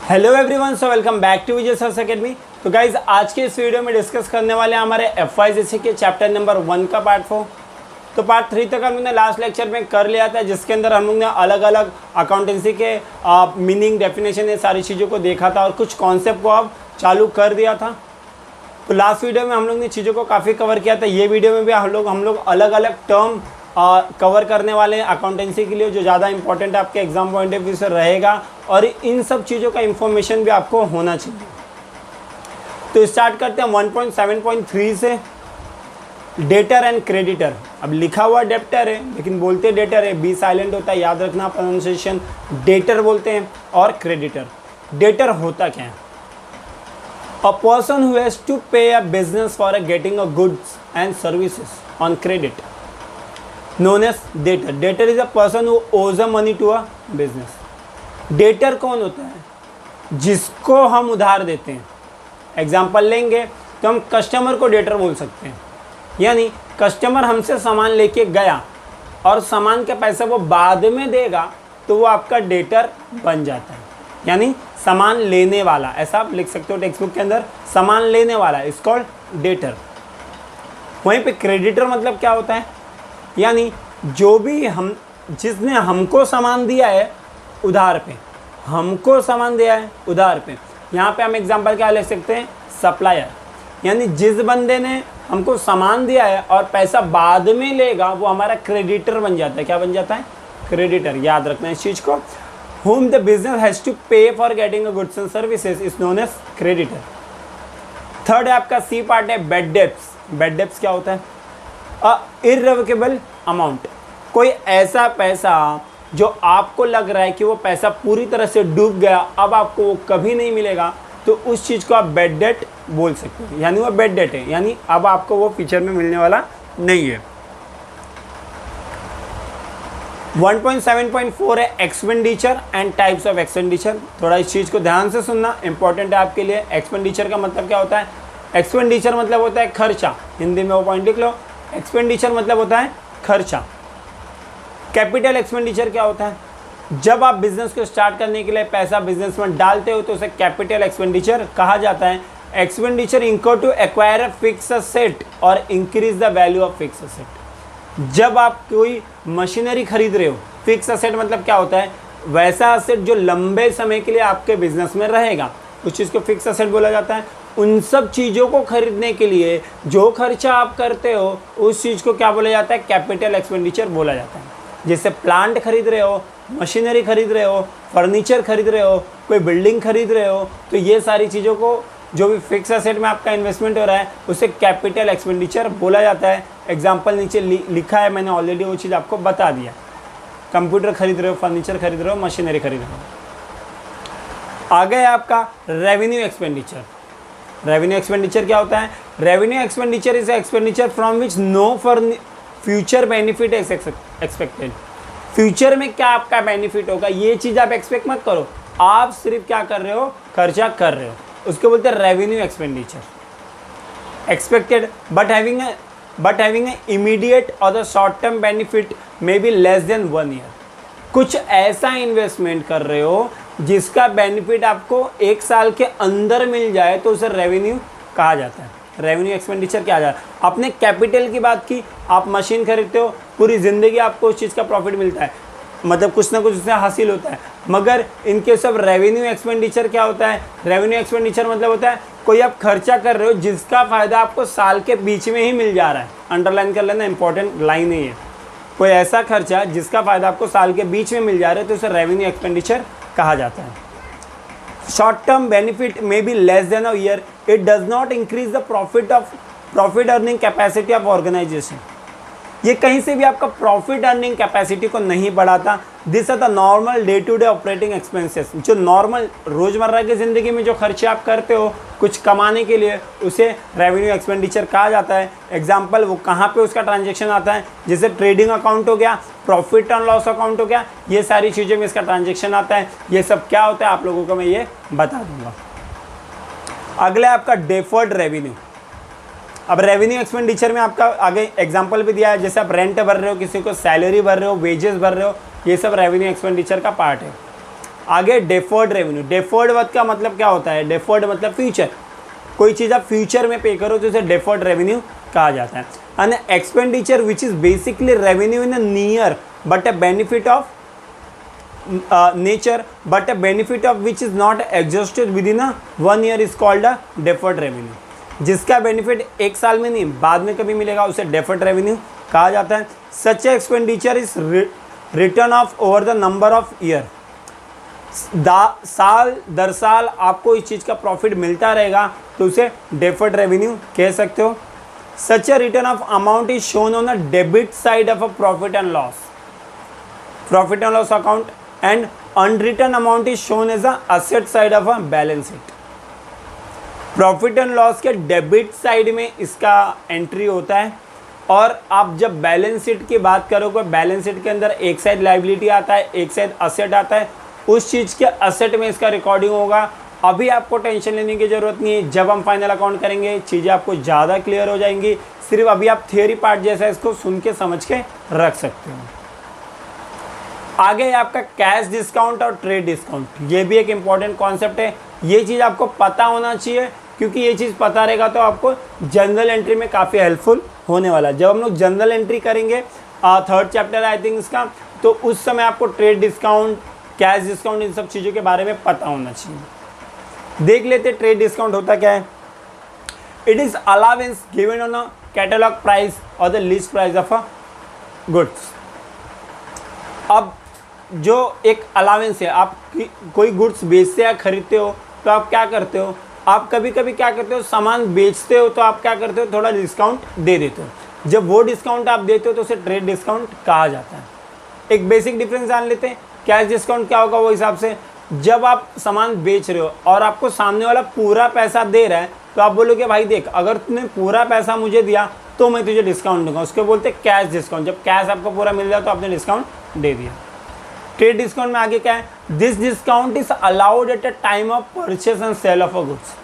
Hello everyone, so welcome back to Vijay sir's academy. तो guys आज के इस वीडियो में डिस्कस करने वाले हैं हमारे FYGC के चैप्टर नंबर 1 का पार्ट 4। तो पार्ट 3 तक हम लोग ने लास्ट लेक्चर में कर लिया था, जिसके अंदर हम लोग ने अलग अलग अकाउंटेंसी के मीनिंग, डेफिनेशन, ये सारी चीज़ों को देखा था और कुछ कॉन्सेप्ट को अब चालू कर दिया था। तो लास्ट वीडियो में हम लोग ने चीज़ों को काफ़ी कवर किया था। ये वीडियो में भी हम लोग अलग अलग टर्म कवर करने वाले हैं अकाउंटेंसी के लिए, जो ज़्यादा इंपॉर्टेंट आपके एग्जाम पॉइंट ऑफ व्यू से रहेगा और इन सब चीज़ों का इंफॉर्मेशन भी आपको होना चाहिए। तो स्टार्ट करते हैं 1.7.3 से, डेटर एंड क्रेडिटर। अब लिखा हुआ डेप्टर है लेकिन बोलते डेटर है, बी साइलेंट होता है, याद रखना प्रोनाउंसिएशन। डेटर बोलते हैं और क्रेडिटर। डेटर होता क्या है? A person who has to pay a business for getting a goods and services on credit known as debtor. Debtor is a person who owes a money to a business. Debtor कौन होता है? जिसको हम उधार देते हैं। Example लेंगे तो हम कस्टमर को डेटर बोल सकते हैं। यानी कस्टमर हमसे सामान लेके गया और सामान के पैसे वो बाद में देगा तो वो आपका डेटर बन जाता है। यानी सामान लेने वाला, ऐसा आप लिख सकते हो टेक्स्ट बुक के अंदर, सामान लेने वाला इज कॉल्ड डेटर। वहीं पे क्रेडिटर मतलब क्या होता है? यानी जो भी जिसने हमको सामान दिया है उधार पे, हमको सामान दिया है उधार पे। यहाँ पे हम एग्जांपल क्या ले सकते हैं? सप्लायर। यानी जिस बंदे ने हमको सामान दिया है और पैसा बाद में लेगा वो हमारा क्रेडिटर बन जाता है। क्या बन जाता है? क्रेडिटर। याद रखना इस चीज़ को। whom the business has to pay for getting a goods and services is known as creditor. Third है आपका सी पार्ट है बेड डेप्स। बेड डेप्स क्या होता है? इर्रिवोकेबल अमाउंट। कोई ऐसा पैसा जो आपको लग रहा है कि वो पैसा पूरी तरह से डूब गया, अब आपको वो कभी नहीं मिलेगा, तो उस चीज़ को आप बेड डेट बोल सकते हैं। यानी वो बेड डेट है, यानी अब आपको वो फ्यूचर में मिलने वाला नहीं है। 1.7.4 है expenditure and types of expenditure. थोड़ा इस चीज़ को ध्यान से सुनना, इंपॉर्टेंट है आपके लिए। एक्सपेंडिचर का मतलब क्या होता है? एक्सपेंडिचर मतलब होता है खर्चा। हिंदी में वो पॉइंट लिख लो। एक्सपेंडिचर मतलब होता है खर्चा। कैपिटल एक्सपेंडिचर क्या होता है? जब आप बिजनेस को स्टार्ट करने के लिए पैसा बिजनेस में डालते हो तो उसे कैपिटल एक्सपेंडिचर कहा जाता है। Expenditure incurred to acquire a fix asset or increase the value of fix asset. जब आप कोई मशीनरी खरीद रहे हो, फिक्स असेट मतलब क्या होता है? वैसा असेट जो लंबे समय के लिए आपके बिजनेस में रहेगा, उस चीज़ को फिक्स असेट बोला जाता है। उन सब चीज़ों को खरीदने के लिए जो खर्चा आप करते हो उस चीज़ को क्या बोला जाता है? कैपिटल एक्सपेंडिचर बोला जाता है। जैसे प्लांट खरीद रहे हो, मशीनरी खरीद रहे हो, फर्नीचर खरीद रहे हो, कोई बिल्डिंग खरीद रहे हो, तो ये सारी चीज़ों को जो भी फिक्स असेट में आपका इन्वेस्टमेंट हो रहा है उसे कैपिटल एक्सपेंडिचर बोला जाता है। एग्जाम्पल नीचे लिखा है, मैंने ऑलरेडी वो चीज़ आपको बता दिया। कंप्यूटर खरीद रहे हो, फर्नीचर खरीद रहे हो, मशीनरी खरीद रहे हो। आगे है आपका रेवेन्यू एक्सपेंडिचर। रेवेन्यू एक्सपेंडिचर क्या होता है? Revenue expenditure is expenditure from which no for future benefit is expected. Future में क्या आपका बेनिफिट होगा ये चीज़ आप एक्सपेक्ट मत करो, आप सिर्फ क्या कर रहे हो? खर्चा कर रहे हो। उसको बोलते हैं revenue expenditure. Expected but having a immediate or the short term benefit may be less than 1 year. कुछ ऐसा इन्वेस्टमेंट कर रहे हो जिसका बेनिफिट आपको 1 साल के अंदर मिल जाए तो उसे रेवेन्यू कहा जाता है। रेवेन्यू एक्सपेंडिचर क्या जाता है? आपने कैपिटल की बात की, आप मशीन खरीदते हो, पूरी ज़िंदगी आपको उस चीज़ का प्रॉफिट मिलता है, मतलब कुछ ना कुछ उससे हासिल होता है। मगर इनके सब रेवेन्यू एक्सपेंडिचर क्या होता है? रेवेन्यू एक्सपेंडिचर मतलब होता है कोई आप खर्चा कर रहे हो जिसका फ़ायदा आपको साल के बीच में ही मिल जा रहा है। अंडरलाइन कर लेना, इंपॉर्टेंट लाइन ही है। कोई ऐसा खर्चा जिसका फ़ायदा आपको साल के बीच में मिल जा रहा है तो उसे रेवेन्यू एक्सपेंडिचर कहा जाता है। Short term benefit may be less than a year. It does not increase the profit earning capacity of organisation. ये कहीं से भी आपका प्रॉफिट अर्निंग कैपेसिटी को नहीं बढ़ाता। This are the normal day to day operating expenses. जो normal रोज़मर्रा की ज़िंदगी में जो खर्चे आप करते हो कुछ कमाने के लिए, उसे रेवेन्यू एक्सपेंडिचर कहा जाता है। एग्जाम्पल वो कहाँ पे उसका ट्रांजेक्शन आता है? जैसे ट्रेडिंग अकाउंट हो गया, प्रॉफिट एंड लॉस अकाउंट हो गया, ये सारी चीज़ों में इसका ट्रांजेक्शन आता है। ये सब क्या होता है आप लोगों को मैं ये बता दूंगा। अगला आपका डेफर्ड रेवेन्यू। अब रेवेन्यू एक्सपेंडिचर में आपका आगे एग्जांपल भी दिया है, जैसे आप रेंट भर रहे हो, किसी को सैलरी भर रहे हो, वेजेस भर रहे हो, ये सब रेवेन्यू एक्सपेंडिचर का पार्ट है। आगे डेफर्ड रेवेन्यू, डेफर्ड वर्ड का मतलब क्या होता है, डेफर्ड मतलब फ्यूचर, कोई चीज़ आप फ्यूचर में पे करो तो उसे डेफर्ड रेवेन्यू कहा जाता है। And expenditure which is basically revenue in a near but a benefit of nature but a benefit of which is not exhausted within a 1 year is called a deferred revenue। जिसका benefit एक साल में नहीं बाद में कभी मिलेगा उसे डेफर्ड रेवेन्यू कहा जाता है। Such expenditure is return of over the number of year, साल दर साल आपको इस चीज़ का प्रॉफिट मिलता रहेगा तो उसे डेफर्ड रेवेन्यू कह सकते हो। Such a return of amount is shown on the debit side of a profit and loss account and unwritten amount is shown as the asset side of a balance sheet। Profit and loss के debit side में इसका entry होता है और आप जब balance sheet की बात करोगे बैलेंस शीट के अंदर एक साइड लाइबिलिटी आता है एक साइड असेट आता है, उस चीज़ के असेट में इसका रिकॉर्डिंग होगा। अभी आपको टेंशन लेने की ज़रूरत नहीं है, जब हम फाइनल अकाउंट करेंगे चीज़ें आपको ज़्यादा क्लियर हो जाएंगी। सिर्फ अभी आप थियोरी पार्ट जैसा इसको सुन के समझ के रख सकते हो। आगे आपका कैश डिस्काउंट और ट्रेड डिस्काउंट, ये भी एक इम्पॉर्टेंट कॉन्सेप्ट है। ये चीज़ आपको पता होना चाहिए क्योंकि ये चीज़ पता रहेगा तो आपको जनरल एंट्री में काफ़ी हेल्पफुल होने वाला है। जब हम लोग जनरल एंट्री करेंगे 3rd चैप्टर आई थिंक इसका, तो उस समय आपको trade discount cash discount in सब चीज़ों के बारे में पता होना चाहिए। देख लेते ट्रेड डिस्काउंट होता क्या है। It is allowance given on a catalogue price or the list price of a goods. अब जो एक अलावेंस है, आप कोई गुड्स बेचते या खरीदते हो तो आप क्या करते हो, आप कभी कभी क्या करते हो सामान बेचते हो तो आप क्या करते हो थोड़ा डिस्काउंट दे देते हो। जब वो डिस्काउंट आप देते हो तो उसे ट्रेड डिस्काउंट कहा जाता है। एक बेसिक डिफरेंस जान लेते हैं, कैश डिस्काउंट क्या होगा वो हिसाब से। जब आप सामान बेच रहे हो और आपको सामने वाला पूरा पैसा दे रहा है तो आप बोलोगे भाई देख अगर तूने पूरा पैसा मुझे दिया तो मैं तुझे डिस्काउंट दूंगा, उसको बोलते हैं कैश डिस्काउंट। जब कैश आपको पूरा मिल जाए तो आपने डिस्काउंट दे दिया। ट्रेड डिस्काउंट में आगे क्या है, this discount is allowed at a time of purchase and sale of a goods.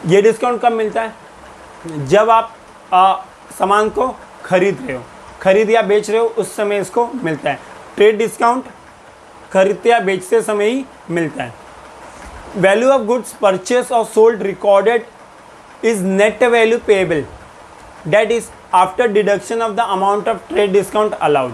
ये डिस्काउंट कब मिलता है, जब आप सामान को खरीद या बेच रहे हो उस समय इसको मिलता है। ट्रेड डिस्काउंट खरीदते या बेचते समय ही मिलता है। वैल्यू ऑफ गुड्स परचेस और sold recorded is net value payable that is after deduction of the amount of trade discount allowed.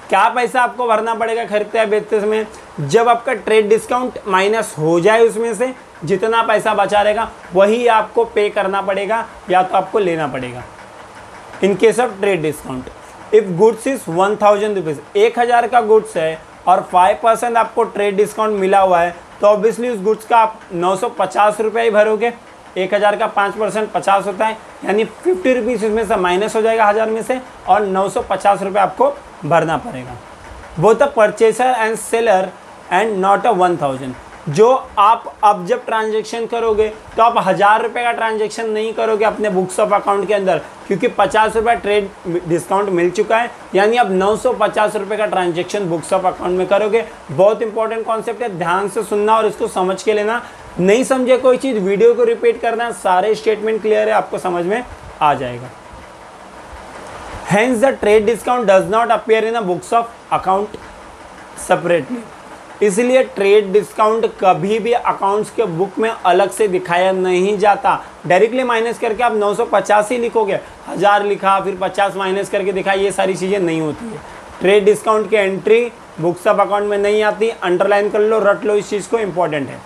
क्या पैसा आपको भरना पड़ेगा खरीदते या बेचते समय, जब आपका ट्रेड डिस्काउंट माइनस हो जाए उसमें से जितना पैसा बचा रहेगा वही आपको पे करना पड़ेगा या तो आपको लेना पड़ेगा। In case of trade discount if goods is 1000 rupees, 1000 का गुड्स है और 5% आपको ट्रेड डिस्काउंट मिला हुआ है तो ऑब्वियसली उस गुड्स का आप 950 रुपये ही भरोगे। 1000 का 5% 50 होता है, यानी 50 रुपीज़ इसमें से माइनस हो जाएगा 1000 में से और 950 रुपये आपको भरना पड़ेगा। Both the purchaser and seller and not a 1000। जो आप अब जब ट्रांजेक्शन करोगे तो आप 1000 रुपये का ट्रांजेक्शन नहीं करोगे अपने बुक्स ऑफ अकाउंट के अंदर, क्योंकि 50 रुपये ट्रेड डिस्काउंट मिल चुका है, यानी आप 950 रुपये का ट्रांजेक्शन बुक्स ऑफ अकाउंट में करोगे। बहुत इंपॉर्टेंट कॉन्सेप्ट है, ध्यान से सुनना और इसको समझ के लेना। नहीं समझे कोई चीज़ वीडियो को रिपीट करना, सारे स्टेटमेंट क्लियर है आपको समझ में आ जाएगा। Hence the trade discount does not appear in the books of account separately। इसलिए ट्रेड डिस्काउंट कभी भी अकाउंट्स के बुक में अलग से दिखाया नहीं जाता। डायरेक्टली माइनस करके आप 950 ही लिखोगे, 1000 लिखा फिर 50 माइनस करके दिखा, ये सारी चीज़ें नहीं होती है। ट्रेड डिस्काउंट की एंट्री बुक्स ऑफ अकाउंट में नहीं आती। अंडरलाइन कर लो, रट लो, इस चीज़ को इंपॉर्टेंट है।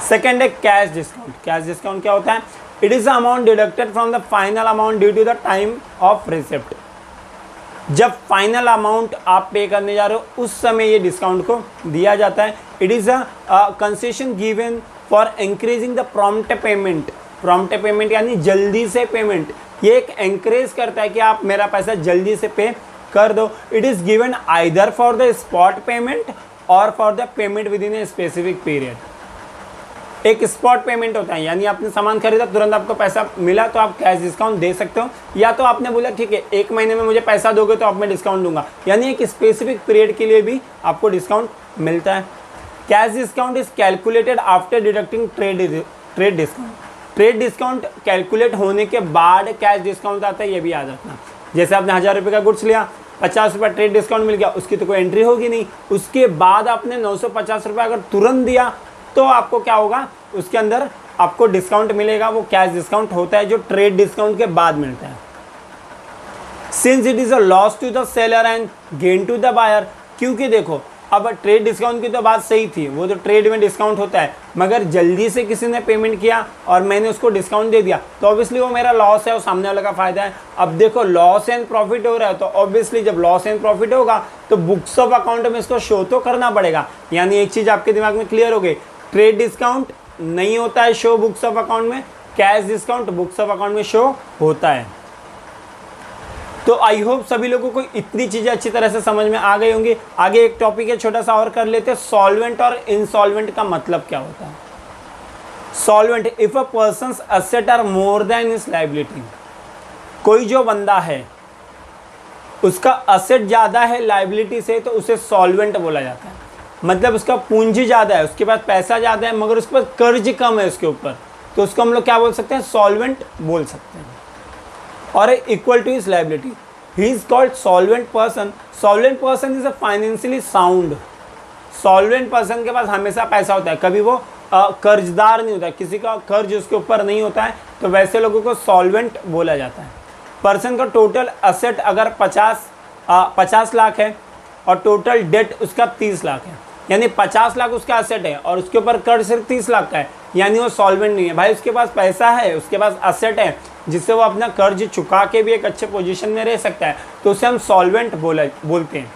सेकेंड है कैश डिस्काउंट। कैश डिस्काउंट क्या होता है, it is the amount deducted from the final amount due to the time of receipt. जब फाइनल अमाउंट आप पे करने जा रहे हो उस समय ये डिस्काउंट को दिया जाता है। It is a concession given for increasing the prompt payment. Prompt payment यानी जल्दी से पेमेंट, ये एक एंकरेज करता है कि आप मेरा पैसा जल्दी से पे कर दो। It is given either for the spot payment or for the payment within a specific period. एक स्पॉट पेमेंट होता है, यानी आपने सामान खरीदा तुरंत आपको पैसा मिला तो आप कैश डिस्काउंट दे सकते हो, या तो आपने बोला ठीक है 1 महीने में मुझे पैसा दोगे तो आप मैं डिस्काउंट दूंगा, यानी एक स्पेसिफिक पीरियड के लिए भी आपको डिस्काउंट मिलता है। Cash discount is calculated after deducting trade discount. Trade discount calculate होने के बाद कैश डिस्काउंट आता है, ये भी याद रखना। जैसे आपने 1000 रुपये का गुड्स लिया, ₹50 ट्रेड डिस्काउंट मिल गया, उसकी तो कोई एंट्री होगी नहीं। उसके बाद आपने ₹950 अगर तुरंत दिया तो आपको क्या होगा, उसके अंदर आपको डिस्काउंट मिलेगा, वो कैश डिस्काउंट होता है जो ट्रेड डिस्काउंट के बाद मिलता है। Since it is a loss to the seller and gain to the buyer, क्योंकि देखो अब ट्रेड डिस्काउंट की तो बात सही थी, वो तो ट्रेड में डिस्काउंट होता है, मगर जल्दी से किसी ने पेमेंट किया और मैंने उसको डिस्काउंट दे दिया तो ऑब्वियसली वो मेरा लॉस है और सामने वाले का फायदा है। अब देखो लॉस एंड प्रॉफिट हो रहा है तो ऑब्वियसली जब लॉस एंड प्रॉफिट होगा तो बुक्स ऑफ अकाउंट में इसको शो तो करना पड़ेगा। यानी एक चीज़ आपके दिमाग में क्लियर हो गई, ट्रेड डिस्काउंट नहीं होता है शो बुक्स ऑफ अकाउंट में, cash discount books of account में शो होता है। तो आई होप सभी लोगों को इतनी चीज़ें अच्छी तरह से समझ में आ गई होंगी। आगे एक टॉपिक है छोटा सा और कर लेते हैं, सॉल्वेंट और इंसॉल्वेंट का मतलब क्या होता है। Solvent, if a person's asset are more than his liability, कोई जो बंदा है उसका असेट ज़्यादा है लायबिलिटी से तो उसे सॉल्वेंट बोला जाता है। मतलब उसका पूंजी ज़्यादा है, उसके पास पैसा ज़्यादा है मगर उसके पास कर्ज कम है उसके ऊपर, तो उसको हम लोग क्या बोल सकते हैं, सॉल्वेंट बोल सकते हैं। और equal to his liability, he is called solvent person. Solvent person is a financially sound. Solvent person के पास हमेशा पैसा होता है, कभी वो कर्जदार नहीं होता, किसी का कर्ज उसके ऊपर नहीं होता है, तो वैसे लोगों को सॉल्वेंट बोला जाता है। पर्सन का टोटल असेट अगर 50 लाख है और टोटल डेट उसका 30 लाख है, यानी 50 लाख उसका असेट है और उसके ऊपर कर्ज सिर्फ 30 लाख का है, यानी वो सॉल्वेंट नहीं है। भाई उसके पास पैसा है, उसके पास असेट है जिससे वो अपना कर्ज चुका के भी एक अच्छे पोजीशन में रह सकता है, तो उसे हम सॉल्वेंट बोलते हैं।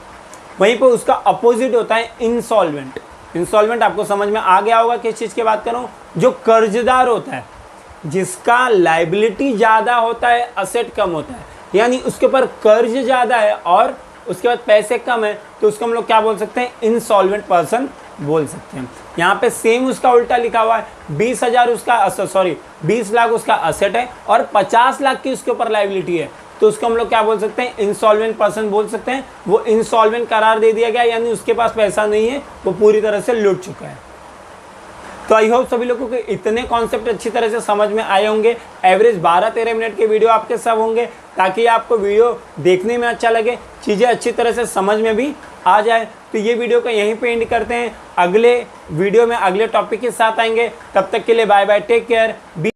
वहीं पर उसका अपोजिट होता है इंसॉल्वेंट। इंसॉल्वेंट आपको समझ में आ गया होगा किस चीज़ की बात करूँ, जो कर्जदार होता है, जिसका लायबिलिटी ज़्यादा होता है असेट कम होता है, यानी उसके ऊपर कर्ज ज़्यादा है और उसके बाद पैसे कम है, तो उसको हम लोग क्या बोल सकते हैं, इनसॉल्वेंट पर्सन बोल सकते हैं। यहाँ पे सेम उसका उल्टा लिखा हुआ है, 20 लाख उसका असेट है और 50 लाख की उसके ऊपर लायबिलिटी है, तो उसको हम लोग क्या बोल सकते हैं, इंसॉल्वेंट पर्सन बोल सकते हैं। वो इंसॉल्वेंट करार दे दिया गया, यानी उसके पास पैसा नहीं है, वो पूरी तरह से लूट चुका है। तो आई होप सभी लोगों को इतने कॉन्सेप्ट अच्छी तरह से समझ में आए होंगे। एवरेज 12-13 मिनट के वीडियो आपके सब होंगे ताकि आपको वीडियो देखने में अच्छा लगे, चीज़ें अच्छी तरह से समझ में भी आ जाए। तो ये वीडियो को यहीं पे एंड करते हैं, अगले वीडियो में अगले टॉपिक के साथ आएंगे। तब तक के लिए बाय बाय, टेक केयर।